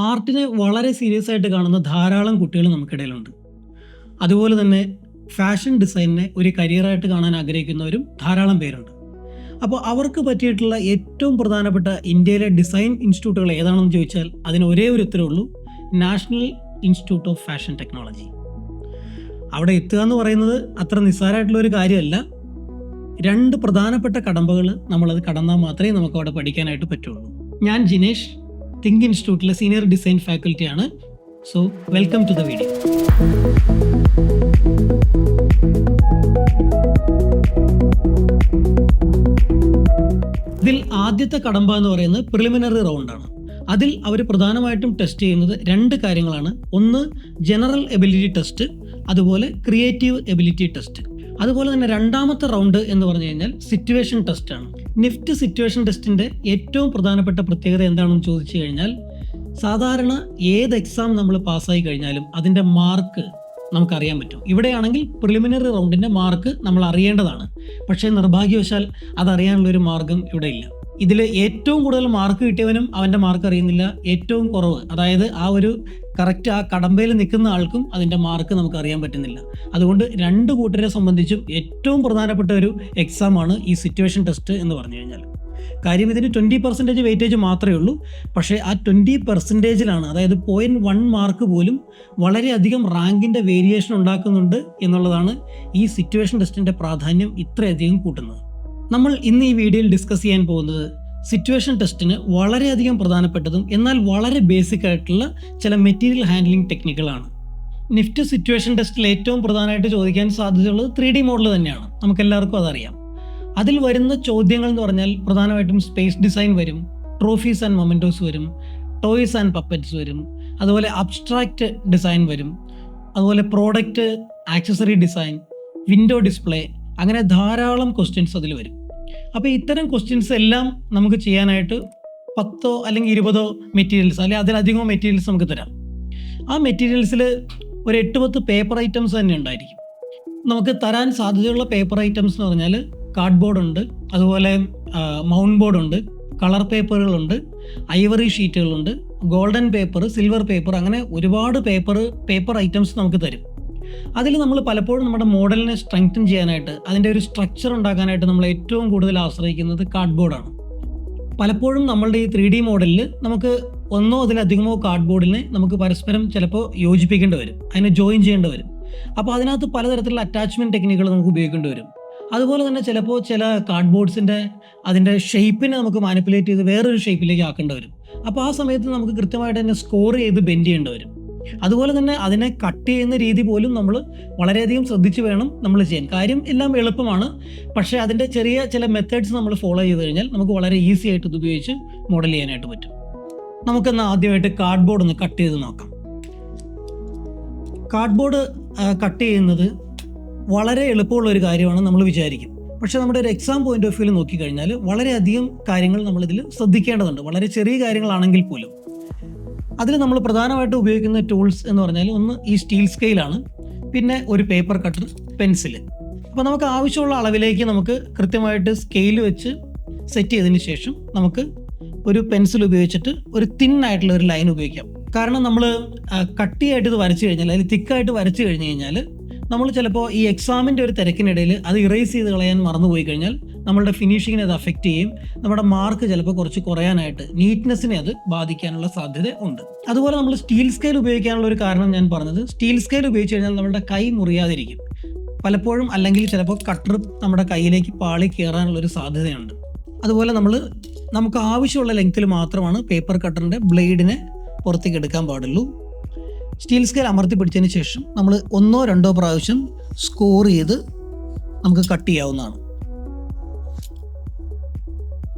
ആർട്ടിനെ വളരെ സീരിയസ് ആയിട്ട് കാണുന്ന ധാരാളം കുട്ടികൾ നമുക്കിടയിലുണ്ട്. അതുപോലെ തന്നെ ഫാഷൻ ഡിസൈനിനെ ഒരു കരിയറായിട്ട് കാണാൻ ആഗ്രഹിക്കുന്നവരും ധാരാളം പേരുണ്ട്. അപ്പോൾ അവർക്ക് പറ്റിയിട്ടുള്ള ഏറ്റവും പ്രധാനപ്പെട്ട ഇന്ത്യയിലെ ഡിസൈൻ ഇൻസ്റ്റിറ്റ്യൂട്ടുകൾ ഏതാണെന്ന് ചോദിച്ചാൽ അതിന് ഒരേ ഒരു ഉത്തരവുള്ളൂ: national institute of fashion technology. അവിടെ എത്തുക എന്ന് പറയുന്നത് അത്ര നിസ്സാരമായിട്ടുള്ള ഒരു കാര്യമല്ല. രണ്ട് പ്രധാനപ്പെട്ട കടമ്പകൾ നമ്മളത് കടന്നാൽ മാത്രമേ നമുക്ക് അവിടെ പഠിക്കാനായിട്ട് പറ്റുള്ളൂ. ഞാൻ ജിനേഷ്, തിങ്ക് ഇൻസ്റ്റിറ്റ്യൂട്ടിലെ സീനിയർ ഡിസൈൻ ഫാക്കൽറ്റിയാണ്. So welcome to the video. ഇതിൽ ആദ്യത്തെ കടമ്പ എന്ന് പറയുന്നത് പ്രിലിമിനറി റൗണ്ടാണ്. അതിൽ അവർ പ്രധാനമായിട്ടും ടെസ്റ്റ് ചെയ്യുന്നത് രണ്ട് കാര്യങ്ങളാണ്. ഒന്ന് ജനറൽ എബിലിറ്റി ടെസ്റ്റ്, അതുപോലെ ക്രിയേറ്റീവ് എബിലിറ്റി ടെസ്റ്റ്. അതുപോലെ തന്നെ രണ്ടാമത്തെ റൗണ്ട് എന്ന് പറഞ്ഞു കഴിഞ്ഞാൽ സിറ്റുവേഷൻ ടെസ്റ്റാണ്. നിഫ്റ്റ് സിറ്റുവേഷൻ ടെസ്റ്റിൻ്റെ ഏറ്റവും പ്രധാനപ്പെട്ട പ്രത്യേകത എന്താണെന്ന് ചോദിച്ചു കഴിഞ്ഞാൽ, സാധാരണ ഏത് എക്സാം നമ്മൾ പാസ്സായി കഴിഞ്ഞാലും അതിൻ്റെ മാർക്ക് നമുക്കറിയാൻ പറ്റും. ഇവിടെയാണെങ്കിൽ പ്രിലിമിനറി റൗണ്ടിൻ്റെ മാർക്ക് നമ്മൾ അറിയേണ്ടതാണ്. പക്ഷേ നിർഭാഗ്യവശാൽ അതറിയാനുള്ളൊരു മാർഗം ഇവിടെ ഇല്ല. ഇതിൽ ഏറ്റവും കൂടുതൽ മാർക്ക് കിട്ടിയവനും അവൻ്റെ മാർക്ക് അറിയുന്നില്ല. ഏറ്റവും കുറവ്, അതായത് ആ ഒരു കറക്റ്റ് ആ കടമ്പയിൽ നിൽക്കുന്ന ആൾക്കും അതിൻ്റെ മാർക്ക് നമുക്ക് അറിയാൻ പറ്റുന്നില്ല. അതുകൊണ്ട് രണ്ട് കൂട്ടരെ സംബന്ധിച്ചും ഏറ്റവും പ്രധാനപ്പെട്ട ഒരു എക്സാമാണ് ഈ സിറ്റുവേഷൻ ടെസ്റ്റ് എന്ന് പറഞ്ഞു കഴിഞ്ഞാൽ. കാര്യം ഇതിന് 20% വെയിറ്റേജ് മാത്രമേ ഉള്ളൂ. പക്ഷേ ആ 20%-ലാണ്, അതായത് 0.1 മാർക്ക് പോലും വളരെയധികം റാങ്കിൻ്റെ വേരിയേഷൻ ഉണ്ടാക്കുന്നുണ്ട് എന്നുള്ളതാണ് ഈ സിറ്റുവേഷൻ ടെസ്റ്റിൻ്റെ പ്രാധാന്യം ഇത്രയധികം കൂട്ടുന്നത്. നമ്മൾ ഇന്ന് ഈ വീഡിയോയിൽ ഡിസ്കസ് ചെയ്യാൻ പോകുന്നത് സിറ്റുവേഷൻ ടെസ്റ്റിന് വളരെയധികം പ്രധാനപ്പെട്ടതും എന്നാൽ വളരെ ബേസിക് ആയിട്ടുള്ള ചില മെറ്റീരിയൽ ഹാൻഡ്ലിംഗ് ടെക്നിക്കുകളാണ്. നിഫ്റ്റ് സിറ്റുവേഷൻ ടെസ്റ്റിൽ ഏറ്റവും പ്രധാനമായിട്ട് ചോദിക്കാൻ സാധ്യതയുള്ളത് 3D മോഡൽ തന്നെയാണ്. നമുക്കെല്ലാവർക്കും അതറിയാം. അതിൽ വരുന്ന ചോദ്യങ്ങൾ എന്ന് പറഞ്ഞാൽ പ്രധാനമായിട്ടും സ്പേസ് ഡിസൈൻ വരും, ട്രോഫീസ് ആൻഡ് മൊമെൻറ്റോസ് വരും, ടോയ്സ് ആൻഡ് പപ്പറ്റ്സ് വരും, അതുപോലെ അബ്സ്ട്രാക്റ്റ് ഡിസൈൻ വരും, അതുപോലെ product accessory design, window display, അങ്ങനെ ധാരാളം ക്വസ്റ്റ്യൻസ് അതിൽ വരും. അപ്പോൾ ഇത്തരം ക്വസ്റ്റ്യൻസ് എല്ലാം നമുക്ക് ചെയ്യാനായിട്ട് 10 അല്ലെങ്കിൽ 20 മെറ്റീരിയൽസ് അല്ലെങ്കിൽ അതിലധികമോ മെറ്റീരിയൽസ് നമുക്ക് തരാം. ആ മെറ്റീരിയൽസിൽ ഒരു 8-10 പേപ്പർ ഐറ്റംസ് തന്നെ ഉണ്ടായിരിക്കും. നമുക്ക് തരാൻ സാധ്യതയുള്ള പേപ്പർ ഐറ്റംസ് എന്ന് പറഞ്ഞാൽ കാർഡ്ബോർഡ് ഉണ്ട്, അതുപോലെ മൗണ്ട് ബോർഡ് ഉണ്ട്, കളർ പേപ്പറുകളുണ്ട്, ഐവറി ഷീറ്റുകളുണ്ട്, ഗോൾഡൻ പേപ്പർ, സിൽവർ പേപ്പർ, അങ്ങനെ ഒരുപാട് പേപ്പർ ഐറ്റംസ് നമുക്ക് തരും. അതിൽ നമ്മൾ പലപ്പോഴും നമ്മുടെ മോഡലിനെ സ്ട്രെങ്തൻ ചെയ്യാനായിട്ട്, അതിൻ്റെ ഒരു സ്ട്രക്ചർ ഉണ്ടാക്കാനായിട്ട് നമ്മൾ ഏറ്റവും കൂടുതൽ ആശ്രയിക്കുന്നത് കാർഡ്ബോർഡാണ്. പലപ്പോഴും നമ്മളുടെ ഈ 3D മോഡലിൽ നമുക്ക് ഒന്നോ അതിലധികമോ കാർഡ്ബോർഡിനെ നമുക്ക് പരസ്പരം ചിലപ്പോൾ യോജിപ്പിക്കേണ്ടി വരും, അതിനെ ജോയിൻ ചെയ്യേണ്ടി വരും. അപ്പോൾ അതിനകത്ത് പലതരത്തിലുള്ള അറ്റാച്ച്മെൻറ്റ് ടെക്നിക്കുകൾ നമുക്ക് ഉപയോഗിക്കേണ്ടി വരും. അതുപോലെ തന്നെ ചിലപ്പോൾ ചില കാർഡ്ബോർഡ്സിൻ്റെ അതിൻ്റെ ഷേപ്പിനെ നമുക്ക് മാനിപ്പുലേറ്റ് ചെയ്ത് വേറൊരു ഷേപ്പിലേക്ക് ആക്കേണ്ടി വരും. അപ്പോൾ ആ സമയത്ത് നമുക്ക് കൃത്യമായിട്ട് തന്നെ സ്കോർ ചെയ്ത് ബെൻഡ് ചെയ്യേണ്ടി വരും. അതുപോലെ തന്നെ അതിനെ കട്ട് ചെയ്യുന്ന രീതി പോലും നമ്മൾ വളരെയധികം ശ്രദ്ധിച്ച് വേണം നമ്മൾ ചെയ്യാൻ. കാര്യം എല്ലാം എളുപ്പമാണ്, പക്ഷേ അതിൻ്റെ ചെറിയ ചില മെത്തേഡ്സ് നമ്മൾ ഫോളോ ചെയ്ത് കഴിഞ്ഞാൽ നമുക്ക് വളരെ ഈസി ആയിട്ട് ഇത് ഉപയോഗിച്ച് മോഡൽ ചെയ്യാനായിട്ട് പറ്റും. നമുക്കെന്ന് ആദ്യമായിട്ട് കാർഡ്ബോർഡ് ഒന്ന് കട്ട് ചെയ്ത് നോക്കാം. കാർഡ്ബോർഡ് കട്ട് ചെയ്യുന്നത് വളരെ എളുപ്പമുള്ള ഒരു കാര്യമാണ് നമ്മൾ വിചാരിക്കും. പക്ഷേ നമ്മുടെ ഒരു എക്സാം പോയിന്റ് ഓഫ് വ്യൂവിൽ നോക്കിക്കഴിഞ്ഞാൽ വളരെയധികം കാര്യങ്ങൾ നമ്മളിതിൽ ശ്രദ്ധിക്കേണ്ടതുണ്ട്, വളരെ ചെറിയ കാര്യങ്ങളാണെങ്കിൽ പോലും. അതിൽ നമ്മൾ പ്രധാനമായിട്ട് ഉപയോഗിക്കുന്ന ടൂൾസ് എന്ന് പറഞ്ഞാൽ ഒന്ന് ഈ സ്റ്റീൽ സ്കെയിലാണ്, പിന്നെ ഒരു പേപ്പർ കട്ടർ, പെൻസിൽ. അപ്പോൾ നമുക്ക് ആവശ്യമുള്ള അളവിലേക്ക് നമുക്ക് കൃത്യമായിട്ട് സ്കെയിൽ വെച്ച് സെറ്റ് ചെയ്തതിന് ശേഷം നമുക്ക് ഒരു പെൻസിൽ ഉപയോഗിച്ചിട്ട് ഒരു തിന്നായിട്ടുള്ള ഒരു ലൈൻ ഉപയോഗിക്കാം. കാരണം നമ്മൾ കട്ടിയായിട്ട് ഇത് വരച്ചു കഴിഞ്ഞാൽ, അതിൽ തിക്കായിട്ട് വരച്ചു കഴിഞ്ഞ് കഴിഞ്ഞാൽ നമ്മൾ ചിലപ്പോൾ ഈ എക്സാമിൻ്റെ ഒരു തിരക്കിനിടയിൽ അത് ഇറേസ് ചെയ്ത് കളയാൻ മറന്നുപോയി കഴിഞ്ഞാൽ നമ്മളുടെ ഫിനിഷിങ്ങിനെ അത് അഫക്റ്റ് ചെയ്യും. നമ്മുടെ മാർക്ക് ചിലപ്പോൾ കുറച്ച് കുറയാനായിട്ട്, നീറ്റ്നെസ്സിനെ അത് ബാധിക്കാനുള്ള സാധ്യത ഉണ്ട്. അതുപോലെ നമ്മൾ സ്റ്റീൽ സ്കെയിൽ ഉപയോഗിക്കാനുള്ള ഒരു കാരണം ഞാൻ പറഞ്ഞത്, സ്റ്റീൽ സ്കെയിൽ ഉപയോഗിച്ച് കഴിഞ്ഞാൽ നമ്മുടെ കൈ മുറിയാതിരിക്കും പലപ്പോഴും, അല്ലെങ്കിൽ ചിലപ്പോൾ കട്ടർ നമ്മുടെ കയ്യിലേക്ക് പാളി കയറാനുള്ളൊരു സാധ്യതയുണ്ട്. അതുപോലെ നമുക്ക് ആവശ്യമുള്ള ലെങ്ത്തിൽ മാത്രമാണ് പേപ്പർ കട്ടറിൻ്റെ ബ്ലേഡിനെ പുറത്തേക്ക് എടുക്കാൻ പാടുള്ളൂ. സ്റ്റീൽ സ്കെയിൽ അമർത്തി പിടിച്ചതിന് ശേഷം നമ്മൾ 1-2 പ്രാവശ്യം സ്കോർ ചെയ്ത് നമുക്ക് കട്ട് ചെയ്യാവുന്നതാണ്.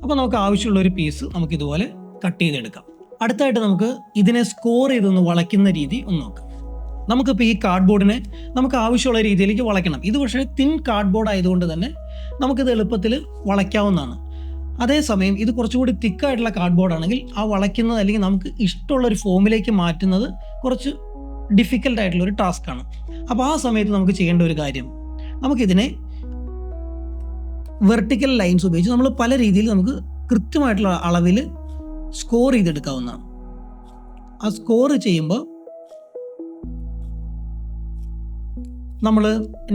അപ്പോൾ നമുക്ക് ആവശ്യമുള്ള ഒരു പീസ് നമുക്കിതുപോലെ കട്ട് ചെയ്തെടുക്കാം. അടുത്തായിട്ട് നമുക്ക് ഇതിനെ സ്കോർ ചെയ്തൊന്ന് വളയ്ക്കുന്ന രീതി ഒന്ന് നോക്കാം. നമുക്കിപ്പോൾ ഈ കാർഡ്ബോർഡിനെ നമുക്ക് ആവശ്യമുള്ള രീതിയിലേക്ക് വളയ്ക്കണം. ഇത് പക്ഷേ തിൻ കാർഡ്ബോർഡ് ആയതുകൊണ്ട് തന്നെ നമുക്കിത് എളുപ്പത്തിൽ വളയ്ക്കാവുന്നതാണ്. അതേസമയം ഇത് കുറച്ചുകൂടി തിക്കായിട്ടുള്ള കാർഡ്ബോർഡ് ആണെങ്കിൽ ആ വളയ്ക്കുന്നത് അല്ലെങ്കിൽ നമുക്ക് ഇഷ്ടമുള്ളൊരു ഫോമിലേക്ക് മാറ്റുന്നത് കുറച്ച് ഡിഫിക്കൽട്ടായിട്ടുള്ളൊരു ടാസ്ക്കാണ്. അപ്പോൾ ആ സമയത്ത് നമുക്ക് ചെയ്യേണ്ട ഒരു കാര്യം, നമുക്കിതിനെ വെർട്ടിക്കൽ ലൈൻസ് ഉപയോഗിച്ച് നമ്മൾ പല രീതിയിൽ നമുക്ക് കൃത്യമായിട്ടുള്ള അളവിൽ സ്കോർ ചെയ്തെടുക്കാവുന്നതാണ്. ആ സ്കോർ ചെയ്യുമ്പോൾ നമ്മൾ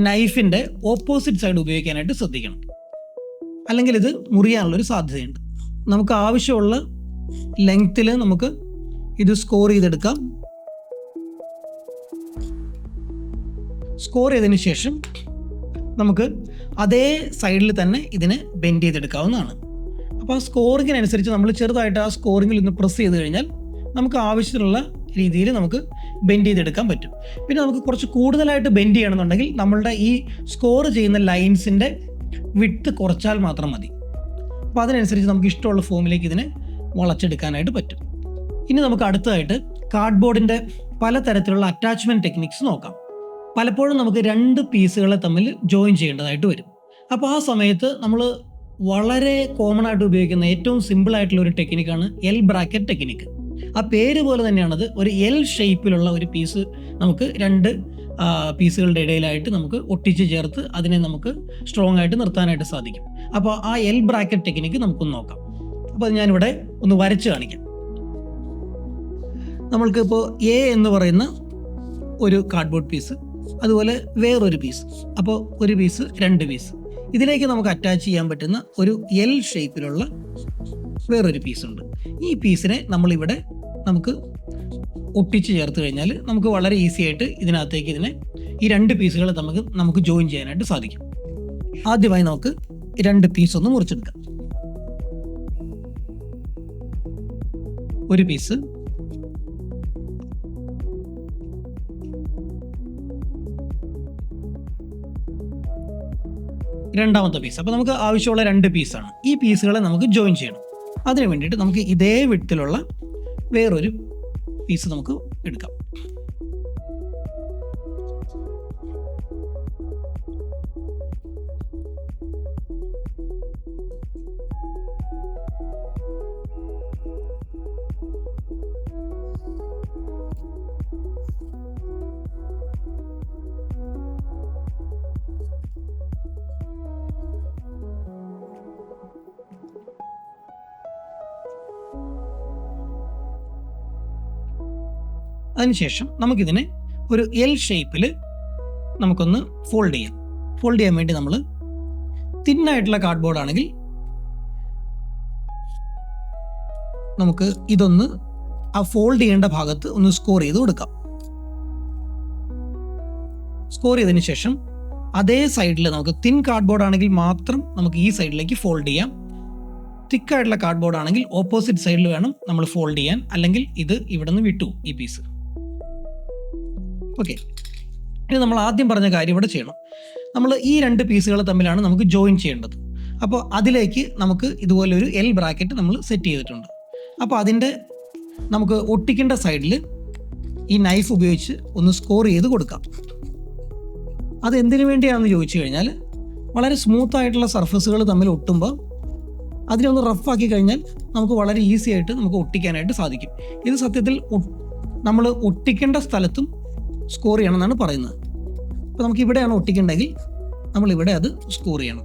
നൈഫിൻ്റെ ഓപ്പോസിറ്റ് സൈഡ് ഉപയോഗിക്കാനായിട്ട് ശ്രദ്ധിക്കണം, അല്ലെങ്കിൽ ഇത് മുറിയാനുള്ളൊരു സാധ്യതയുണ്ട്. നമുക്ക് ആവശ്യമുള്ള ലെങ്ത്തിൽ നമുക്ക് ഇത് സ്കോർ ചെയ്തെടുക്കാം. സ്കോർ ചെയ്തതിന് ശേഷം നമുക്ക് അതേ സൈഡിൽ തന്നെ ഇതിനെ ബെൻഡ് ചെയ്തെടുക്കാവുന്നതാണ്. അപ്പോൾ ആ സ്കോറിങ്ങിനനുസരിച്ച് നമ്മൾ ചെറുതായിട്ട് ആ സ്കോറിങ്ങിൽ ഒന്ന് പ്രസ് ചെയ്ത് കഴിഞ്ഞാൽ നമുക്ക് ആവശ്യത്തിനുള്ള രീതിയിൽ നമുക്ക് ബെൻഡ് ചെയ്തെടുക്കാൻ പറ്റും. പിന്നെ നമുക്ക് കുറച്ച് കൂടുതലായിട്ട് ബെൻഡ് ചെയ്യണമെന്നുണ്ടെങ്കിൽ നമ്മളുടെ ഈ സ്കോർ ചെയ്യുന്ന ലൈൻസിൻ്റെ വിഡ്ത്ത് കുറച്ചാൽ മാത്രം മതി. അപ്പോൾ അതിനനുസരിച്ച് നമുക്ക് ഇഷ്ടമുള്ള ഫോമിലേക്ക് ഇതിനെ വളച്ചെടുക്കാനായിട്ട് പറ്റും. ഇനി നമുക്ക് അടുത്തതായിട്ട് കാർഡ്ബോർഡിൻ്റെ പലതരത്തിലുള്ള അറ്റാച്ച്മെൻറ്റ് ടെക്നിക്സ് നോക്കാം. പലപ്പോഴും നമുക്ക് 2 പീസുകളെ തമ്മിൽ ജോയിൻ ചെയ്യേണ്ടതായിട്ട് വരും. അപ്പോൾ ആ സമയത്ത് നമ്മൾ വളരെ കോമൺ ആയിട്ട് ഉപയോഗിക്കുന്ന ഏറ്റവും സിമ്പിളായിട്ടുള്ള ഒരു ടെക്നിക്കാണ് എൽ ബ്രാക്കറ്റ് ടെക്നിക്ക്. ആ പേര് പോലെ തന്നെയാണത്. ഒരു എൽ ഷേപ്പിലുള്ള ഒരു പീസ് നമുക്ക് 2 പീസുകളുടെ ഇടയിലായിട്ട് നമുക്ക് ഒട്ടിച്ച് ചേർത്ത് അതിനെ നമുക്ക് സ്ട്രോങ് ആയിട്ട് നിർത്താനായിട്ട് സാധിക്കും. അപ്പോൾ ആ എൽ ബ്രാക്കറ്റ് ടെക്നിക്ക് നമുക്കൊന്ന് നോക്കാം. അപ്പോൾ ഞാനിവിടെ ഒന്ന് വരച്ച് കാണിക്കാം. നമ്മൾക്കിപ്പോൾ എ എന്ന് പറയുന്ന ഒരു കാർഡ്ബോർഡ് പീസ്, അതുപോലെ വേറൊരു പീസ്, അപ്പോൾ ഒരു പീസ് 2 പീസ്, ഇതിലേക്ക് നമുക്ക് അറ്റാച്ച് ചെയ്യാൻ പറ്റുന്ന ഒരു എൽ ഷേപ്പിലുള്ള വേറൊരു പീസുണ്ട്. ഈ പീസിനെ നമ്മളിവിടെ നമുക്ക് ഒട്ടിച്ച് ചേർത്ത് കഴിഞ്ഞാൽ നമുക്ക് വളരെ ഈസി ആയിട്ട് ഇതിനകത്തേക്ക് ഈ 2 പീസുകൾ നമുക്ക് ജോയിൻ ചെയ്യാനായിട്ട് സാധിക്കും. ആദ്യമായി നമുക്ക് 2 പീസ് ഒന്ന് മുറിച്ചെടുക്കാം. ഒരു പീസ്, രണ്ടാമത്തെ പീസ്. അപ്പോൾ നമുക്ക് ആവശ്യമുള്ള 2 പീസാണ്. ഈ പീസുകളെ നമുക്ക് ജോയിൻ ചെയ്യണം. അതിന് വേണ്ടിയിട്ട് നമുക്ക് ഇതേ വിഡ്ത്തിലുള്ള വേറൊരു പീസ് നമുക്ക് എടുക്കാം. അതിനുശേഷം നമുക്കിതിനെ ഒരു എൽ ഷേപ്പിൽ നമുക്കൊന്ന് ഫോൾഡ് ചെയ്യാം. ഫോൾഡ് ചെയ്യാൻ വേണ്ടി നമ്മൾ തിന്നായിട്ടുള്ള കാർഡ്ബോർഡ് ആണെങ്കിൽ നമുക്ക് ഇതൊന്ന് ആ ഫോൾഡ് ചെയ്യേണ്ട ഭാഗത്ത് ഒന്ന് സ്കോർ ചെയ്ത് കൊടുക്കാം. സ്കോർ ചെയ്തതിന് ശേഷം അതേ സൈഡിൽ നമുക്ക് തിൻ കാർഡ്ബോർഡ് ആണെങ്കിൽ മാത്രം നമുക്ക് ഈ സൈഡിലേക്ക് ഫോൾഡ് ചെയ്യാം. തിക്കായിട്ടുള്ള കാർഡ്ബോർഡ് ആണെങ്കിൽ ഓപ്പോസിറ്റ് സൈഡിൽ വേണം നമ്മൾ ഫോൾഡ് ചെയ്യാൻ, അല്ലെങ്കിൽ ഇത് ഇവിടെ നിന്ന് വിട്ടു ഈ പീസ്. ഓക്കെ, ഇനി നമ്മൾ ആദ്യം പറഞ്ഞ കാര്യം ഇവിടെ ചെയ്യണം. നമ്മൾ ഈ 2 പീസുകൾ തമ്മിലാണ് നമുക്ക് ജോയിൻ ചെയ്യേണ്ടത്. അപ്പോൾ അതിലേക്ക് നമുക്ക് ഇതുപോലെ ഒരു എൽ ബ്രാക്കറ്റ് നമ്മൾ സെറ്റ് ചെയ്തിട്ടുണ്ട്. അപ്പോൾ അതിൻ്റെ നമുക്ക് ഒട്ടിക്കേണ്ട സൈഡിൽ ഈ നൈഫ് ഉപയോഗിച്ച് ഒന്ന് സ്കോർ ചെയ്ത് കൊടുക്കാം. അത് എന്തിനു വേണ്ടിയാണെന്ന് ചോദിച്ചു കഴിഞ്ഞാൽ, വളരെ സ്മൂത്ത് ആയിട്ടുള്ള സർഫസുകൾ തമ്മിൽ ഒട്ടുമ്പോൾ അതിനെ ഒന്ന് റഫാക്കി കഴിഞ്ഞാൽ നമുക്ക് വളരെ ഈസി ആയിട്ട് നമുക്ക് ഒട്ടിക്കാനായിട്ട് സാധിക്കും. ഇത് സത്യത്തിൽ നമ്മൾ ഒട്ടിക്കേണ്ട സ്ഥലത്തും സ്കോർ ചെയ്യണമെന്നാണ് പറയുന്നത്. അപ്പോൾ നമുക്ക് ഇവിടെയാണ് ഒട്ടിക്കേണ്ടെങ്കിൽ നമ്മളിവിടെ അത് സ്കോർ ചെയ്യണം.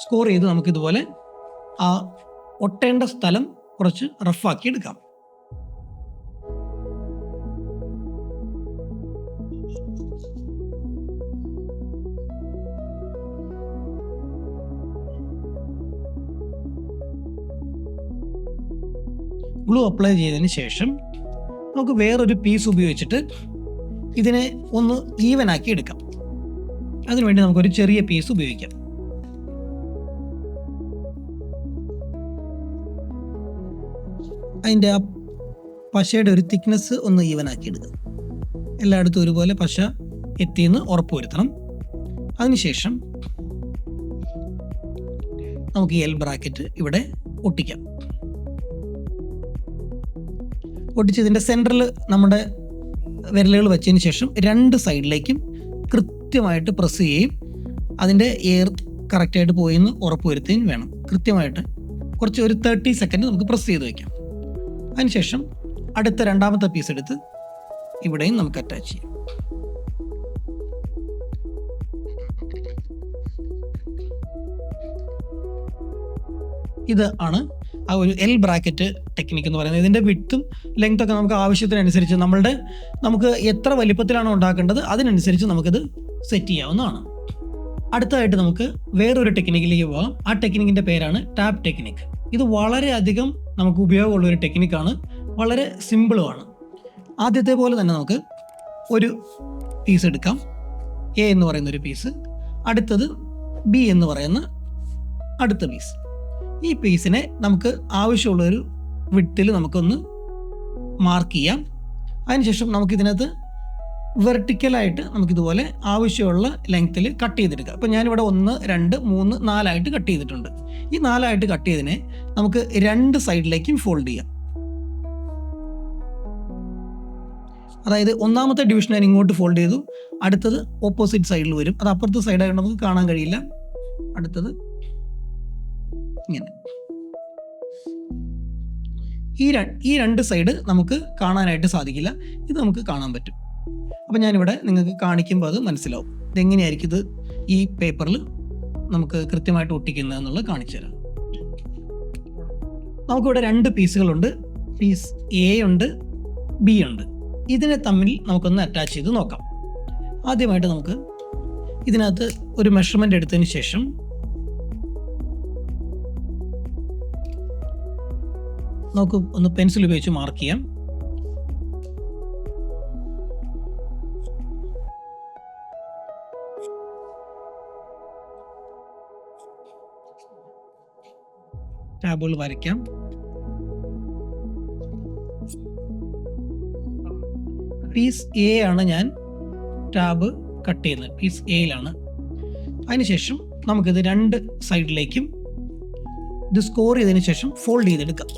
സ്കോർ ചെയ്ത് നമുക്കിതുപോലെ ആ ഒട്ടേണ്ട സ്ഥലം കുറച്ച് റഫാക്കി എടുക്കാം. ഗ്ലൂ അപ്ലൈ ചെയ്തതിന് ശേഷം നമുക്ക് വേറൊരു പീസ് ഉപയോഗിച്ചിട്ട് ഇതിനെ ഒന്ന് ഈവൻ ആക്കി എടുക്കാം. അതിനുവേണ്ടി നമുക്കൊരു ചെറിയ പീസ് ഉപയോഗിക്കാം. അതിൻ്റെ ആ പശയുടെ ഒരു തിക്നെസ് ഒന്ന് ഈവൻ ആക്കി എടുക്കുക. എല്ലായിടത്തും ഒരുപോലെ പശ എത്തിയെന്ന് ഉറപ്പുവരുത്തണം. അതിനുശേഷം നമുക്ക് ഈ എൽ ബ്രാക്കറ്റ് ഇവിടെ ഒട്ടിക്കാം. ഒട്ടിച്ചതിൻ്റെ സെൻറ്ററിൽ നമ്മുടെ വിരലുകൾ വെച്ചതിന് ശേഷം 2 സൈഡിലേക്കും കൃത്യമായിട്ട് പ്രസ് ചെയ്യുകയും അതിൻ്റെ എയർ കറക്റ്റായിട്ട് പോയെന്ന് ഉറപ്പുവരുത്തുകയും വേണം. കൃത്യമായിട്ട് കുറച്ച് ഒരു 30 സെക്കൻഡ് നമുക്ക് പ്രസ് ചെയ്ത് വയ്ക്കാം. അതിനുശേഷം അടുത്ത 2ാമത്തെ പീസ് എടുത്ത് ഇവിടെയും നമുക്ക് അറ്റാച്ച് ചെയ്യാം. ഇത് ആണ് ആ ഒരു എൽ ബ്രാക്കറ്റ് ടെക്നിക്ക് എന്ന് പറയുന്നത്. ഇതിൻ്റെ വിഡ്ത്തും ലെങ്ത് ഒക്കെ നമുക്ക് ആവശ്യത്തിനനുസരിച്ച് നമുക്ക് എത്ര വലിപ്പത്തിലാണോ ഉണ്ടാക്കേണ്ടത് അതിനനുസരിച്ച് നമുക്കിത് സെറ്റ് ചെയ്യാവുന്നതാണ്. അടുത്തതായിട്ട് നമുക്ക് വേറൊരു ടെക്നിക്കിലേക്ക് പോകാം. ആ ടെക്നിക്കിൻ്റെ പേരാണ് ടാപ്പ് ടെക്നിക്ക്. ഇത് വളരെയധികം നമുക്ക് ഉപയോഗമുള്ള ഒരു ടെക്നിക്കാണ്, വളരെ സിമ്പിളുമാണ്. ആദ്യത്തെ പോലെ തന്നെ നമുക്ക് ഒരു പീസ് എടുക്കാം, എ എന്ന് പറയുന്ന ഒരു പീസ്, അടുത്തത് ബി എന്ന് പറയുന്ന അടുത്ത പീസ്. ഈ പീസിനെ നമുക്ക് ആവശ്യമുള്ളൊരു വിഡ്ത്തിൽ നമുക്കൊന്ന് മാർക്ക് ചെയ്യാം. അതിനുശേഷം നമുക്കിതിനകത്ത് വെർട്ടിക്കലായിട്ട് നമുക്കിതുപോലെ ആവശ്യമുള്ള ലെങ്ത്തിൽ കട്ട് ചെയ്തെടുക്കാം. അപ്പോൾ ഞാനിവിടെ 1, 2, 3, 4 കട്ട് ചെയ്തിട്ടുണ്ട്. ഈ 4 കട്ട് ചെയ്തതിനെ നമുക്ക് 2 സൈഡിലേക്കും ഫോൾഡ് ചെയ്യാം. അതായത് ഒന്നാമത്തെ ഡിവിഷൻ ഞാൻ ഇങ്ങോട്ട് ഫോൾഡ് ചെയ്തു, അടുത്തത് ഓപ്പോസിറ്റ് സൈഡിൽ വരും. അത് അപ്പുറത്തെ സൈഡായിട്ട് നമുക്ക് കാണാൻ കഴിയില്ല. അടുത്തത് ഇങ്ങനെ. ഈ രണ്ട് സൈഡ് നമുക്ക് കാണാനായിട്ട് സാധിക്കില്ല, ഇത് നമുക്ക് കാണാൻ പറ്റും. അപ്പം ഞാനിവിടെ നിങ്ങൾക്ക് കാണിക്കുമ്പോൾ അത് മനസ്സിലാവും ഇതെങ്ങനെയായിരിക്കും ഇത് ഈ പേപ്പറിൽ നമുക്ക് കൃത്യമായിട്ട് ഒട്ടിക്കുന്നത് എന്നുള്ളത് കാണിച്ചു തരാം. നമുക്കിവിടെ 2 പീസുകളുണ്ട്. പീസ് എ ഉണ്ട്, ബി ഉണ്ട്. ഇതിനെ തമ്മിൽ നമുക്കൊന്ന് അറ്റാച്ച് ചെയ്ത് നോക്കാം. ആദ്യമായിട്ട് നമുക്ക് ഇതിനകത്ത് ഒരു മെഷർമെൻ്റ് എടുത്തതിന് ശേഷം നമുക്ക് ഒന്ന് പെൻസിൽ ഉപയോഗിച്ച് മാർക്ക് ചെയ്യാം. ടാബുകൾ വരയ്ക്കാം. പീസ് എ ആണ് ഞാൻ ടാബ് കട്ട് ചെയ്യുന്നത്, പീസ് എയിലാണ്. അതിനുശേഷം നമുക്കിത് 2 സൈഡിലേക്കും ഇത് സ്കോർ ചെയ്തതിന് ശേഷം ഫോൾഡ് ചെയ്തെടുക്കാം.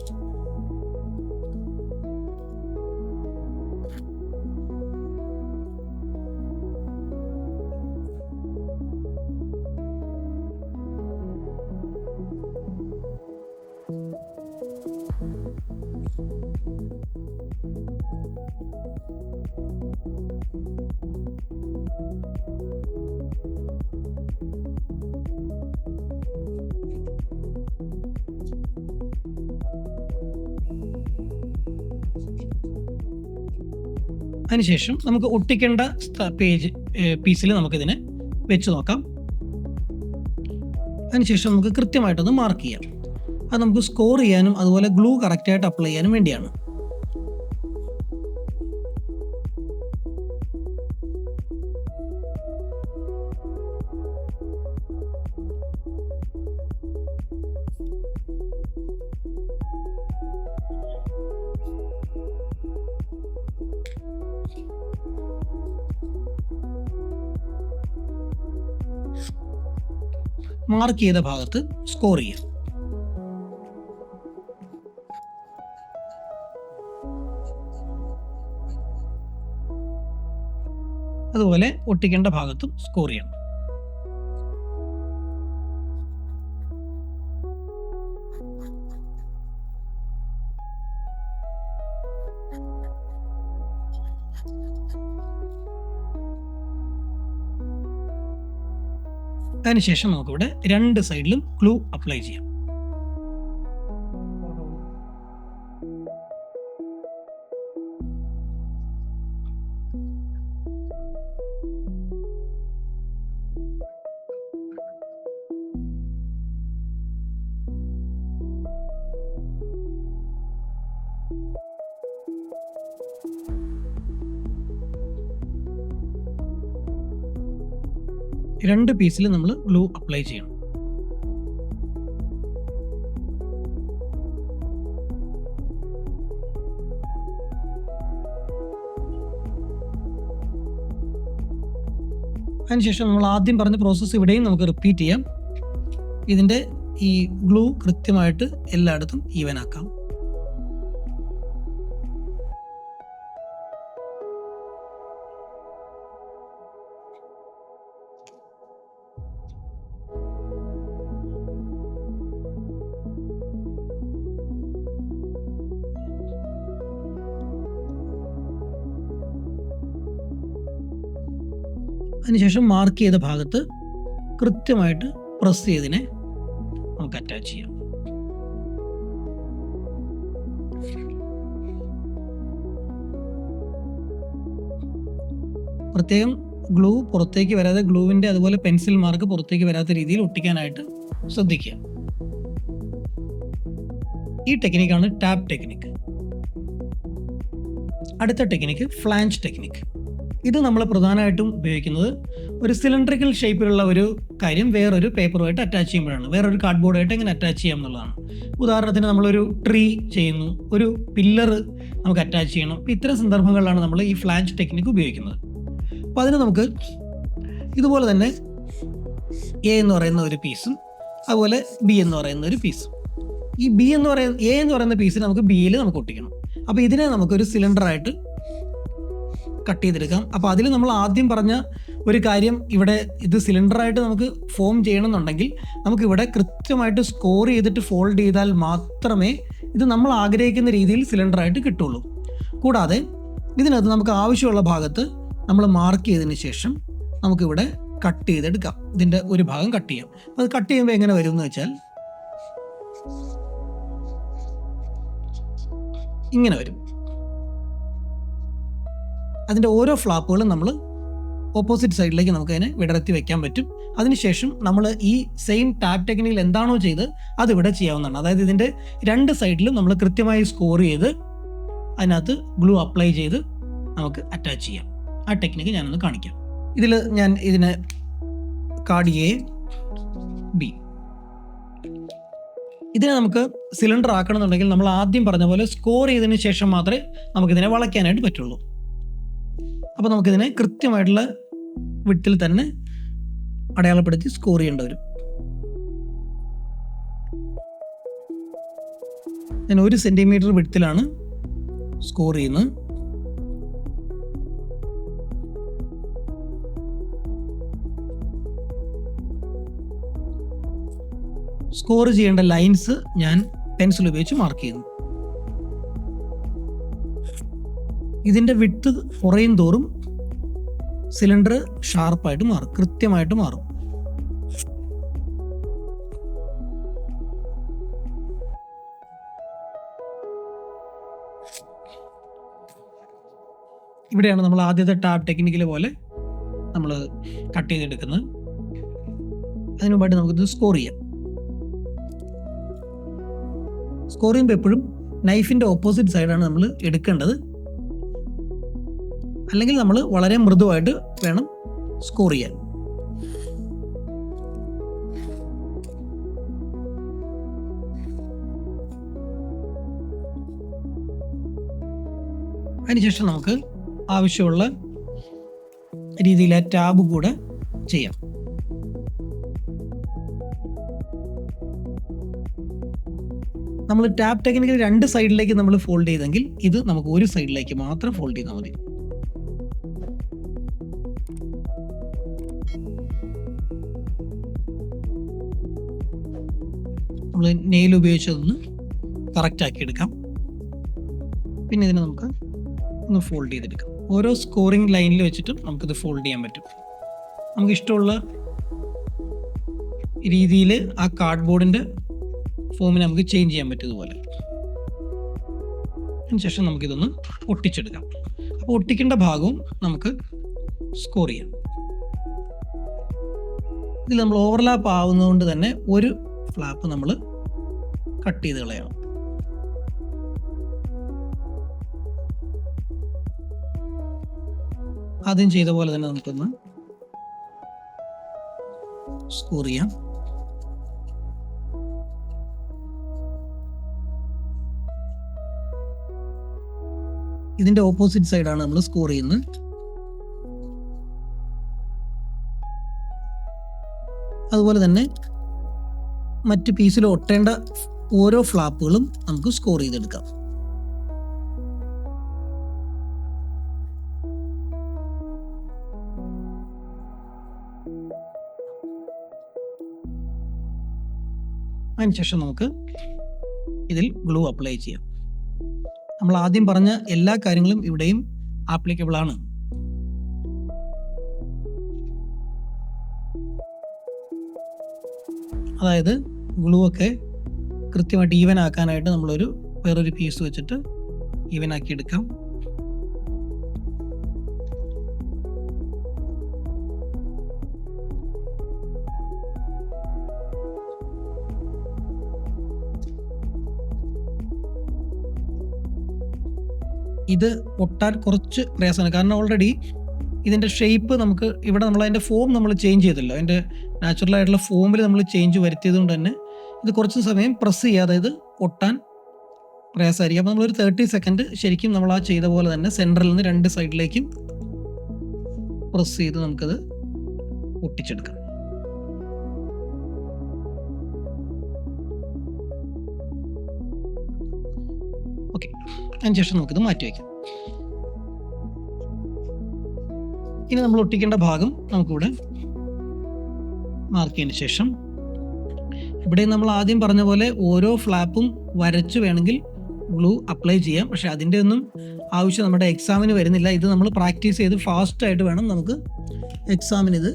അതിനുശേഷം നമുക്ക് ഒട്ടിക്കേണ്ട പീസിൽ നമുക്കിതിനെ വെച്ച് നോക്കാം. അതിനുശേഷം നമുക്ക് കൃത്യമായിട്ടൊന്ന് മാർക്ക് ചെയ്യാം. അത് നമുക്ക് സ്കോർ ചെയ്യാനും അതുപോലെ ഗ്ലൂ കറക്റ്റായിട്ട് അപ്ലൈ ചെയ്യാനും വേണ്ടിയാണ്. മാർക്ക് ചെയ്ത ഭാഗത്ത് സ്കോർ ചെയ്യാം. അതുപോലെ ഒട്ടിക്കേണ്ട ഭാഗത്തും സ്കോർ ചെയ്യണം. അതിനുശേഷം നമുക്കിവിടെ 2 സൈഡിലും ഗ്ലൂ അപ്ലൈ ചെയ്യാം. രണ്ട് പീസിൽ നമ്മൾ ഗ്ലൂ അപ്ലൈ ചെയ്യണം. അതിനുശേഷം നമ്മൾ ആദ്യം പറഞ്ഞ പ്രോസസ്സ് ഇവിടെയും നമുക്ക് റിപ്പീറ്റ് ചെയ്യാം. ഇതിൻ്റെ ഈ ഗ്ലൂ കൃത്യമായിട്ട് എല്ലായിടത്തും ഈവൻ ആക്കാം. അതിനുശേഷം മാർക്ക് ചെയ്ത ഭാഗത്ത് കൃത്യമായിട്ട് പ്രസ് ചെയ്തതിനെ നമുക്ക് അറ്റാച്ച് ചെയ്യാം. പ്രത്യേകം ഗ്ലൂ പുറത്തേക്ക് വരാതെ, ഗ്ലൂവിൻ്റെ അതുപോലെ പെൻസിൽ മാർക്ക് പുറത്തേക്ക് വരാത്ത രീതിയിൽ ഒട്ടിക്കാനായിട്ട് ശ്രദ്ധിക്കുക. ഈ ടെക്നിക്കാണ് ടാപ്പ് ടെക്നിക്ക്. അടുത്ത ടെക്നിക്ക് ഫ്ലാഞ്ച് ടെക്നിക്ക്. ഇത് നമ്മൾ പ്രധാനമായിട്ടും ഉപയോഗിക്കുന്നത് ഒരു സിലിണ്ടറിക്കൽ ഷേപ്പിലുള്ള ഒരു കാര്യം വേറൊരു പേപ്പറുമായിട്ട് അറ്റാച്ച് ചെയ്യുമ്പോഴാണ്, വേറൊരു കാർഡ്ബോർഡായിട്ട് എങ്ങനെ അറ്റാച്ച് ചെയ്യാം എന്നുള്ളതാണ്. ഉദാഹരണത്തിന് നമ്മളൊരു ട്രീ ചെയ്യുന്നു, ഒരു പില്ലർ നമുക്ക് അറ്റാച്ച് ചെയ്യണം. അപ്പോൾ ഇത്തരം സന്ദർഭങ്ങളിലാണ് നമ്മൾ ഈ ഫ്ലാഞ്ച് ടെക്നിക്ക് ഉപയോഗിക്കുന്നത്. അപ്പോൾ അതിന് നമുക്ക് ഇതുപോലെ തന്നെ എ എന്ന് പറയുന്ന ഒരു പീസും അതുപോലെ ബി എന്ന് പറയുന്ന ഒരു പീസും, ഈ എ എന്ന് പറയുന്ന പീസിന് നമുക്ക് ബിയിൽ നമുക്ക് ഒട്ടിക്കണം. അപ്പോൾ ഇതിനെ നമുക്കൊരു സിലിണ്ടറായിട്ട് കട്ട് ചെയ്തെടുക്കാം. അപ്പോൾ അതിൽ നമ്മൾ ആദ്യം പറഞ്ഞ ഒരു കാര്യം, ഇവിടെ ഇത് സിലിണ്ടറായിട്ട് നമുക്ക് ഫോം ചെയ്യണമെന്നുണ്ടെങ്കിൽ നമുക്കിവിടെ കൃത്യമായിട്ട് സ്കോർ ചെയ്തിട്ട് ഫോൾഡ് ചെയ്താൽ മാത്രമേ ഇത് നമ്മൾ ആഗ്രഹിക്കുന്ന രീതിയിൽ സിലിണ്ടറായിട്ട് കിട്ടുള്ളൂ. കൂടാതെ ഇതിനകത്ത് നമുക്ക് ആവശ്യമുള്ള ഭാഗത്ത് നമ്മൾ മാർക്ക് ചെയ്തതിന് ശേഷം നമുക്കിവിടെ കട്ട് ചെയ്തെടുക്കാം. ഇതിൻ്റെ ഒരു ഭാഗം കട്ട് ചെയ്യാം. അത് കട്ട് ചെയ്യുമ്പോൾ എങ്ങനെ വരും എന്ന് വെച്ചാൽ ഇങ്ങനെ വരും. അതിൻ്റെ ഓരോ ഫ്ലാപ്പുകളും നമ്മൾ ഓപ്പോസിറ്റ് സൈഡിലേക്ക് നമുക്ക് അതിനെ വിടർത്തി വെക്കാൻ പറ്റും. അതിനുശേഷം നമ്മൾ ഈ സെയിം ടാപ്പ് ടെക്നിക്കിൽ എന്താണോ ചെയ്ത് അതിവിടെ ചെയ്യാവുന്നതാണ്. അതായത് ഇതിൻ്റെ രണ്ട് സൈഡിലും നമ്മൾ കൃത്യമായി സ്കോർ ചെയ്ത് അതിനകത്ത് ഗ്ലൂ അപ്ലൈ ചെയ്ത് നമുക്ക് അറ്റാച്ച് ചെയ്യാം. ആ ടെക്നിക്ക് ഞാനൊന്ന് കാണിക്കാം. ഇതിൽ ഞാൻ ഇതിനെ കാർഡ് എ, ബി, ഇതിനെ നമുക്ക് സിലിണ്ടർ ആക്കണമെന്നുണ്ടെങ്കിൽ നമ്മൾ ആദ്യം പറഞ്ഞ പോലെ സ്കോർ ചെയ്തതിന് ശേഷം മാത്രമേ നമുക്കിതിനെ വളയ്ക്കാനായിട്ട് പറ്റുള്ളൂ. അപ്പോൾ നമുക്കിതിനെ കൃത്യമായിട്ടുള്ള വിഡ്ത്തിൽ തന്നെ അടയാളപ്പെടുത്തി സ്കോർ ചെയ്യേണ്ടി വരും. ഞാൻ 1 സെൻറ്റിമീറ്റർ വിഡ്ത്തിലാണ് സ്കോർ ചെയ്യുന്നത്. സ്കോർ ചെയ്യേണ്ട ലൈൻസ് ഞാൻ പെൻസിൽ ഉപയോഗിച്ച് മാർക്ക് ചെയ്യുന്നു. ഇതിൻ്റെ വിഡ്ത്ത് കുറയും തോറും സിലിണ്ടർ ഷാർപ്പായിട്ട് മാറും, കൃത്യമായിട്ട് മാറും. ഇവിടെയാണ് നമ്മൾ ആദ്യത്തെ ടാപ്പ് ടെക്നിക്കിൽ പോലെ നമ്മൾ കട്ട് ചെയ്തെടുക്കുന്നത്. അതിനു മുമ്പായിട്ട് നമുക്കിത് സ്കോർ ചെയ്യാം. സ്കോർ ചെയ്യുമ്പോൾ എപ്പോഴും നൈഫിൻ്റെ ഓപ്പോസിറ്റ് സൈഡാണ് നമ്മൾ എടുക്കേണ്ടത്, അല്ലെങ്കിൽ നമ്മൾ വളരെ മൃദുവായിട്ട് വേണം സ്കോർ ചെയ്യാൻ. അതിനുശേഷം നമുക്ക് ആവശ്യമുള്ള രീതിയിൽ ആ ടാബ് കൂടെ ചെയ്യാം. നമ്മൾ ടാപ്പ് ടെക്നിക്കിൽ 2 സൈഡിലേക്ക് നമ്മൾ ഫോൾഡ് ചെയ്തെങ്കിൽ ഇത് നമുക്ക് ഒരു സൈഡിലേക്ക് മാത്രം ഫോൾഡ് ചെയ്താൽ മതി. നമ്മൾ നെയിൽ ഉപയോഗിച്ചതൊന്ന് കറക്റ്റ് ആക്കി എടുക്കാം. പിന്നെ ഇതിനെ നമുക്ക് ഒന്ന് ഫോൾഡ് ചെയ്തെടുക്കാം. ഓരോ സ്കോറിംഗ് ലൈനിൽ വെച്ചിട്ടും നമുക്കിത് ഫോൾഡ് ചെയ്യാൻ പറ്റും. നമുക്കിഷ്ടമുള്ള രീതിയിൽ ആ കാർഡ്ബോർഡിൻ്റെ ഫോമിനെ നമുക്ക് ചേഞ്ച് ചെയ്യാൻ പറ്റും ഇതുപോലെ. അതിനുശേഷം നമുക്കിതൊന്ന് ഒട്ടിച്ചെടുക്കാം. അപ്പോൾ ഒട്ടിക്കേണ്ട ഭാഗവും നമുക്ക് സ്കോർ ചെയ്യാം. ഇതിൽ നമ്മൾ ഓവർലാപ്പ് ആവുന്നതുകൊണ്ട് തന്നെ ഒരു ഫ്ലാപ്പ് നമ്മൾ കട്ട് ചെയ്ത് കളയണം. ആദ്യം ചെയ്ത പോലെ തന്നെ നമുക്കൊന്ന് സ്കോർ ചെയ്യാം. ഇതിൻ്റെ ഓപ്പോസിറ്റ് സൈഡാണ് നമ്മൾ സ്കോർ ചെയ്യുന്നത്. അതുപോലെ തന്നെ മറ്റ് പീസിൽ ഒട്ടേണ്ട ഓരോ ഫ്ലാപ്പുകളും നമുക്ക് സ്കോർ ചെയ്തെടുക്കാം. അതിനുശേഷം നമുക്ക് ഇതിൽ ഗ്ലൂ അപ്ലൈ ചെയ്യാം. നമ്മൾ ആദ്യം പറഞ്ഞ എല്ലാ കാര്യങ്ങളും ഇവിടെയും ആപ്ലിക്കബിൾ ആണ്. അതായത് ഗ്ലൂ ഒക്കെ കൃത്യമായിട്ട് ഈവൻ ആക്കാനായിട്ട് നമ്മളൊരു വേറൊരു പീസ് വെച്ചിട്ട് ഈവൻ ആക്കി എടുക്കാം. ഇത് ഒട്ടാൻ കുറച്ച് പ്രയാസമാണ്. കാരണം ഓൾറെഡി ഇതിൻ്റെ ഷേപ്പ് നമുക്ക് ഇവിടെ അതിൻ്റെ ഫോം നമ്മൾ ചേഞ്ച് ചെയ്തല്ലോ. അതിൻ്റെ നാച്ചുറലായിട്ടുള്ള ഫോമിൽ നമ്മൾ ചേഞ്ച് വരുത്തിയത് കൊണ്ട് തന്നെ ഇത് കുറച്ച് സമയം പ്രസ് ചെയ്യാതെ ഇത് ഒട്ടാൻ പ്രയാസമായിരിക്കും. അപ്പോൾ നമ്മളൊരു 30 സെക്കൻഡ് ശരിക്കും നമ്മൾ ആ ചെയ്ത പോലെ തന്നെ സെൻറ്ററിൽ നിന്ന് 2 സൈഡിലേക്കും പ്രസ് ചെയ്ത് നമുക്കത് ഒട്ടിച്ചെടുക്കാം. ഓക്കെ, അതിനുശേഷം നമുക്കിത് മാറ്റി വയ്ക്കാം. ഇനി നമ്മൾ ഒട്ടിക്കേണ്ട ഭാഗം നമുക്കിവിടെ മാർക്ക് ചെയ്തതിന് ശേഷം ഇവിടെ നമ്മൾ ആദ്യം പറഞ്ഞ പോലെ ഓരോ ഫ്ലാപ്പും വരച്ച് വേണമെങ്കിൽ ഗ്ലൂ അപ്ലൈ ചെയ്യാം. പക്ഷേ അതിൻ്റെ ഒന്നും ആവശ്യം നമ്മുടെ എക്സാമിന് വരുന്നില്ല. ഇത് നമ്മൾ പ്രാക്ടീസ് ചെയ്ത് ഫാസ്റ്റായിട്ട് വേണം നമുക്ക് എക്സാമിന് ഇത്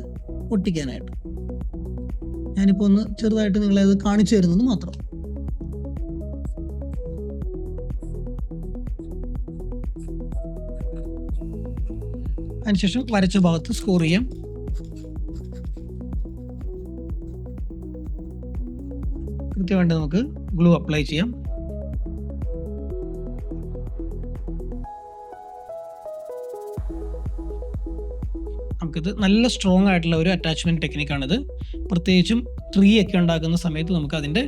ഒട്ടിക്കാനായിട്ട്. ഞാനിപ്പോൾ ഒന്ന് ചെറുതായിട്ട് നിങ്ങളെ അത് കാണിച്ചു തരുന്നത് മാത്രം. അതിനുശേഷം വരച്ച ഭാഗത്ത് സ്കോർ ചെയ്യാം. കൃത്യമായിട്ട് നമുക്ക് ഗ്ലൂ അപ്ലൈ ചെയ്യാം. നമുക്കിത് നല്ല സ്ട്രോങ് ആയിട്ടുള്ള ഒരു അറ്റാച്ച്മെൻറ്റ് ടെക്നിക്കാണിത്. പ്രത്യേകിച്ചും ട്രീ ഒക്കെ ഉണ്ടാക്കുന്ന സമയത്ത് നമുക്ക് അതിൻ്റെ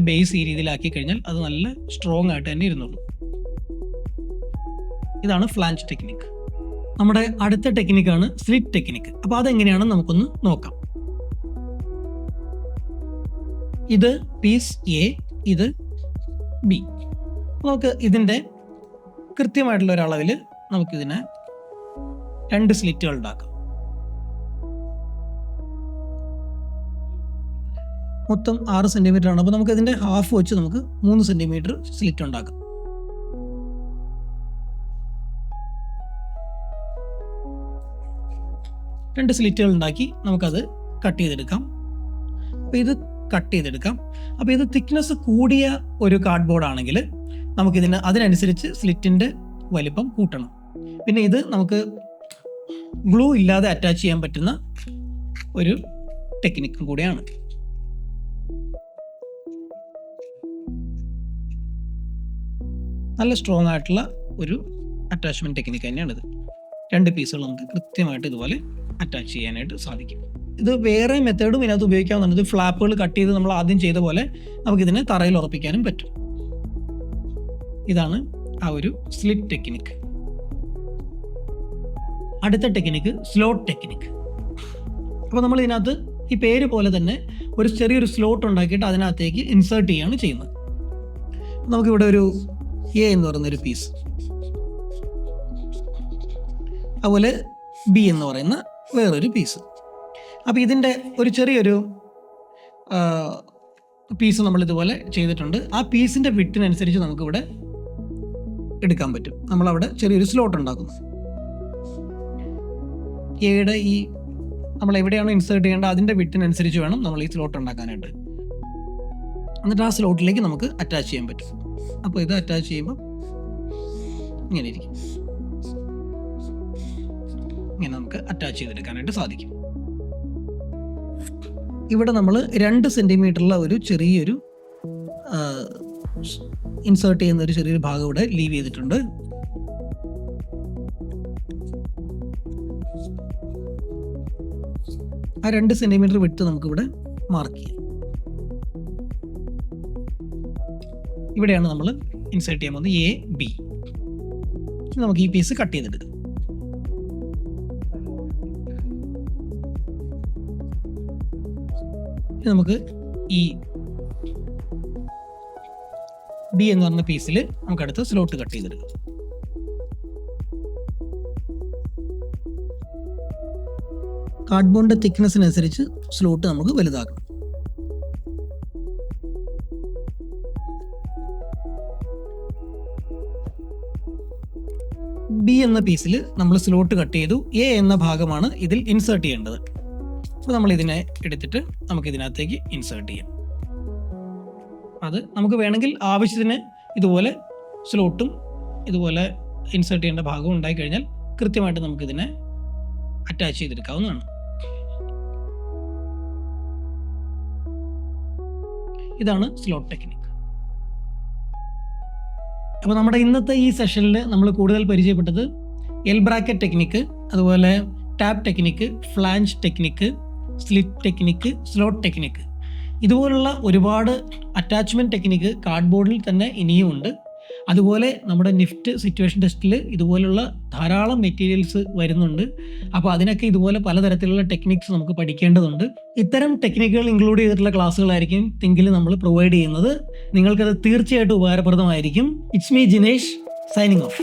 ബേസ് ഈ രീതിയിലാക്കി കഴിഞ്ഞാൽ അത് നല്ല സ്ട്രോങ് ആയിട്ട് തന്നെ ഇരുന്നുള്ളൂ. ഇതാണ് ഫ്ലാഞ്ച് ടെക്നിക്ക്. നമ്മുടെ അടുത്ത ടെക്നിക്കാണ് സ്ലിറ്റ് ടെക്നിക്ക്. അപ്പോൾ അതെങ്ങനെയാണെന്ന് നമുക്കൊന്ന് നോക്കാം. ഇത് പീസ് എ, ഇത് ബി. നമുക്ക് ഇതിൻ്റെ കൃത്യമായിട്ടുള്ള ഒരളവിൽ നമുക്കിതിനെ 2 സ്ലിറ്റുകൾ ഉണ്ടാക്കാം. മൊത്തം 6 സെൻറ്റിമീറ്റർ ആണ്. അപ്പോൾ നമുക്ക് ഇതിൻ്റെ ഹാഫ് വെച്ച് നമുക്ക് 3 സെൻറ്റിമീറ്റർ സ്ലിറ്റ് ഉണ്ടാക്കാം. രണ്ട് സ്ലിറ്റുകൾ ഉണ്ടാക്കി നമുക്കത് കട്ട് ചെയ്തെടുക്കാം. അപ്പോൾ ഇത് കട്ട് ചെയ്തെടുക്കാം. അപ്പോൾ ഇത് തിക്നെസ് കൂടിയ ഒരു കാർഡ്ബോർഡ് ആണെങ്കിൽ നമുക്കിതിന് അതിനനുസരിച്ച് സ്ലിറ്റിൻ്റെ വലിപ്പം കൂട്ടണം. പിന്നെ ഇത് നമുക്ക് ഗ്ലൂ ഇല്ലാതെ അറ്റാച്ച് ചെയ്യാൻ പറ്റുന്ന ഒരു ടെക്നിക്കും കൂടിയാണ്. നല്ല സ്ട്രോങ് ആയിട്ടുള്ള ഒരു അറ്റാച്ച്മെൻറ്റ് ടെക്നിക്ക് തന്നെയാണിത്. 2 പീസുകൾ നമുക്ക് കൃത്യമായിട്ട് ഇതുപോലെ അറ്റാച്ച് ചെയ്യാനായിട്ട് സാധിക്കും. ഇത് വേറെ മെത്തേഡും ഇതിനകത്ത് ഉപയോഗിക്കാവുന്നതാണ്. ഇത് ഫ്ലാപ്പുകൾ കട്ട് ചെയ്ത് നമ്മൾ ആദ്യം ചെയ്ത പോലെ നമുക്കിതിനെ തറയിൽ ഉറപ്പിക്കാനും പറ്റും. ഇതാണ് ആ ഒരു സ്ലിറ്റ് ടെക്നിക്ക്. അടുത്ത ടെക്നിക്ക് സ്ലോട്ട് ടെക്നിക്ക്. അപ്പോൾ നമ്മൾ ഇതിനകത്ത് ഈ പേര് പോലെ തന്നെ ഒരു ചെറിയൊരു സ്ലോട്ട് ഉണ്ടാക്കിയിട്ട് അതിനകത്തേക്ക് ഇൻസേർട്ട് ചെയ്യുകയാണ് ചെയ്യുന്നത്. നമുക്കിവിടെ ഒരു എ എന്ന് പറയുന്നൊരു പീസ്, അതുപോലെ ബി എന്ന് പറയുന്ന വേറൊരു പീസ്. അപ്പോൾ ഇതിൻ്റെ ഒരു ചെറിയൊരു പീസ് നമ്മളിതുപോലെ ചെയ്തിട്ടുണ്ട്. ആ പീസിൻ്റെ വിട്ടിനനുസരിച്ച് നമുക്കിവിടെ എടുക്കാൻ പറ്റും. നമ്മളവിടെ ചെറിയൊരു സ്ലോട്ട് ഉണ്ടാക്കുന്നു. എയുടെ ഈ നമ്മൾ എവിടെയാണോ ഇൻസേർട്ട് ചെയ്യേണ്ടത് അതിൻ്റെ വിട്ടിനനുസരിച്ച് വേണം നമ്മൾ ഈ സ്ലോട്ട് ഉണ്ടാക്കാനായിട്ട്. എന്നിട്ട് ആ സ്ലോട്ടിലേക്ക് നമുക്ക് അറ്റാച്ച് ചെയ്യാൻ പറ്റും. അപ്പോൾ ഇത് അറ്റാച്ച് ചെയ്യുമ്പോൾ ഇങ്ങനെ ഇരിക്കും. ഇങ്ങനെ നമുക്ക് അറ്റാച്ച് ചെയ്തെടുക്കാനായിട്ട് സാധിക്കും. ഇവിടെ നമ്മൾ 2 സെൻറ്റിമീറ്ററുള്ള ഒരു ചെറിയൊരു ഇൻസേർട്ട് ചെയ്യുന്ന ഒരു ചെറിയൊരു ഭാഗം ഇവിടെ ലീവ് ചെയ്തിട്ടുണ്ട്. ആ 2 സെൻറ്റിമീറ്റർ വിട്ട് നമുക്കിവിടെ മാർക്ക് ചെയ്യാം. ഇവിടെയാണ് നമ്മൾ ഇൻസേർട്ട് ചെയ്യാൻ പോകുന്നത് എ ബി. നമുക്ക് ഈ പീസ് കട്ട് ചെയ്തെടുക്കാം. നമുക്ക് ഈ ബി എന്ന് പറഞ്ഞ പീസിൽ നമുക്കടുത്ത് സ്ലോട്ട് കട്ട് ചെയ്തെടുക്കാം. കാർഡ്ബോർഡിൻ്റെ തിക്നെസ്സിനനുസരിച്ച് സ്ലോട്ട് നമുക്ക് വലുതാക്കണം. ബി എന്ന പീസിൽ നമ്മൾ സ്ലോട്ട് കട്ട് ചെയ്തു. എ എന്ന ഭാഗമാണ് ഇതിൽ ഇൻസേർട്ട് ചെയ്യേണ്ടത്. അപ്പോൾ നമ്മൾ ഇതിനെ എടുത്തിട്ട് നമുക്ക് ഇതിനകത്തേക്ക് ഇൻസേർട്ട് ചെയ്യാം. അത് നമുക്ക് വേണമെങ്കിൽ ആവശ്യത്തിന് ഇതുപോലെ സ്ലോട്ടും ഇതുപോലെ ഇൻസേർട്ട് ചെയ്യേണ്ട ഭാഗവും ഉണ്ടായി കഴിഞ്ഞാൽ കൃത്യമായിട്ട് നമുക്കിതിനെ അറ്റാച്ച് ചെയ്തെടുക്കാവുന്നതാണ്. ഇതാണ് സ്ലോട്ട് ടെക്നിക്ക്. അപ്പോൾ നമ്മുടെ ഇന്നത്തെ ഈ സെഷനിൽ നമ്മൾ കൂടുതൽ പരിചയപ്പെട്ടത് എൽ ബ്രാക്കറ്റ് ടെക്നിക്ക്, അതുപോലെ tap technique, flange technique, slit technique, slot technique, ഇതുപോലുള്ള ഒരുപാട് അറ്റാച്ച്മെൻറ്റ് ടെക്നിക്ക് കാർഡ്ബോർഡിൽ തന്നെ ഇനിയും ഉണ്ട്. അതുപോലെ നമ്മുടെ നിഫ്റ്റ് സിറ്റുവേഷൻ ടെസ്റ്റിൽ ഇതുപോലുള്ള ധാരാളം മെറ്റീരിയൽസ് വരുന്നുണ്ട്. അപ്പോൾ അതിനൊക്കെ ഇതുപോലെ പലതരത്തിലുള്ള ടെക്നിക്സ് നമുക്ക് പഠിക്കേണ്ടതുണ്ട്. ഇത്തരം ടെക്നിക്കുകൾ ഇൻക്ലൂഡ് ചെയ്തിട്ടുള്ള ക്ലാസ്സുകളായിരിക്കും തിങ്കിൽ നമ്മൾ പ്രൊവൈഡ് ചെയ്യുന്നത്. നിങ്ങൾക്കത് തീർച്ചയായിട്ടും ഉപകാരപ്രദമായിരിക്കും. It's me Jinesh, signing of.